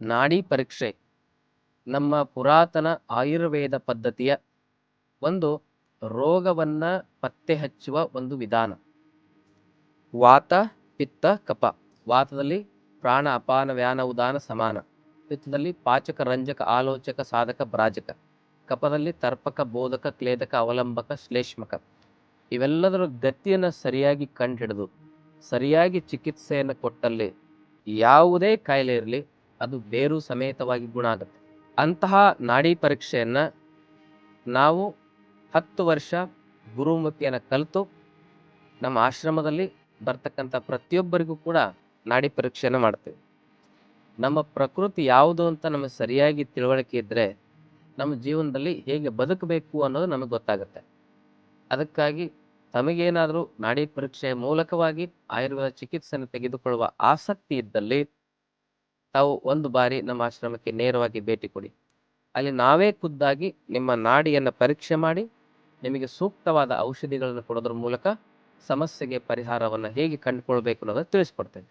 ನಾಡಿ ಪರೀಕ್ಷೆ ನಮ್ಮ ಪುರಾತನ ಆಯುರ್ವೇದ ಪದ್ಧತಿಯ ಒಂದು ರೋಗವನ್ನ ಪತ್ತೆ ಹಚ್ಚುವ ಒಂದು ವಿಧಾನ. ವಾತ ಪಿತ್ತ ಕಫ. ವಾತದಲ್ಲಿ ಪ್ರಾಣ ಅಪಾನ ವ್ಯಾನ ಉದಾನ ಸಮಾನ. ಪಿತ್ತದಲ್ಲಿ ಪಾಚಕ ರಂಜಕ ಆಲೋಚಕ ಸಾಧಕ ಭ್ರಾಜಕ. ಕಫದಲ್ಲಿ ತರ್ಪಕ ಬೋಧಕ ಕ್ಲೇದಕ ಅವಲಂಬಕ ಶ್ಲೇಷ್ಮಕ. ಇವೆಲ್ಲದರ ಗತಿಯನ್ನು ಸರಿಯಾಗಿ ಕಂಡುಹಿಡಿದು ಸರಿಯಾಗಿ ಚಿಕಿತ್ಸೆಯನ್ನು ಕೊಟ್ಟಲ್ಲಿ ಯಾವುದೇ ಕಾಯಿಲೆ ಇರಲಿ ಅದು ಬೇರು ಸಮೇತವಾಗಿ ಗುಣ ಆಗುತ್ತೆ. ಅಂತಹ ನಾಡಿ ಪರೀಕ್ಷೆಯನ್ನ ನಾವು 10 ವರ್ಷ ಗುರುಮುಖಿಯನ್ನು ಕಲಿತು ನಮ್ಮ ಆಶ್ರಮದಲ್ಲಿ ಬರ್ತಕ್ಕಂಥ ಪ್ರತಿಯೊಬ್ಬರಿಗೂ ಕೂಡ ನಾಡಿ ಪರೀಕ್ಷೆಯನ್ನು ಮಾಡ್ತೇವೆ. ನಮ್ಮ ಪ್ರಕೃತಿ ಯಾವುದು ಅಂತ ನಮಗೆ ಸರಿಯಾಗಿ ತಿಳುವಳಿಕೆ ಇದ್ದರೆ ನಮ್ಮ ಜೀವನದಲ್ಲಿ ಹೇಗೆ ಬದುಕಬೇಕು ಅನ್ನೋದು ನಮಗೆ ಗೊತ್ತಾಗುತ್ತೆ. ಅದಕ್ಕಾಗಿ ತಮಗೇನಾದರೂ ನಾಡಿ ಪರೀಕ್ಷೆಯ ಮೂಲಕವಾಗಿ ಆಯುರ್ವೇದ ಚಿಕಿತ್ಸೆಯನ್ನು ತೆಗೆದುಕೊಳ್ಳುವ ಆಸಕ್ತಿ ಇದ್ದಲ್ಲಿ ತಾವು ಒಂದು ಬಾರಿ ನಮ್ಮ ಆಶ್ರಮಕ್ಕೆ ನೇರವಾಗಿ ಭೇಟಿ ಕೊಡಿ. ಅಲ್ಲಿ ನಾವೇ ಖುದ್ದಾಗಿ ನಿಮ್ಮ ನಾಡಿಯನ್ನು ಪರೀಕ್ಷೆ ಮಾಡಿ ನಿಮಗೆ ಸೂಕ್ತವಾದ ಔಷಧಿಗಳನ್ನು ಕೊಡೋದ್ರ ಮೂಲಕ ಸಮಸ್ಯೆಗೆ ಪರಿಹಾರವನ್ನು ಹೇಗೆ ಕಂಡುಕೊಳ್ಬೇಕು ಅನ್ನೋದನ್ನು ತಿಳಿಸ್ಕೊಡ್ತೇವೆ.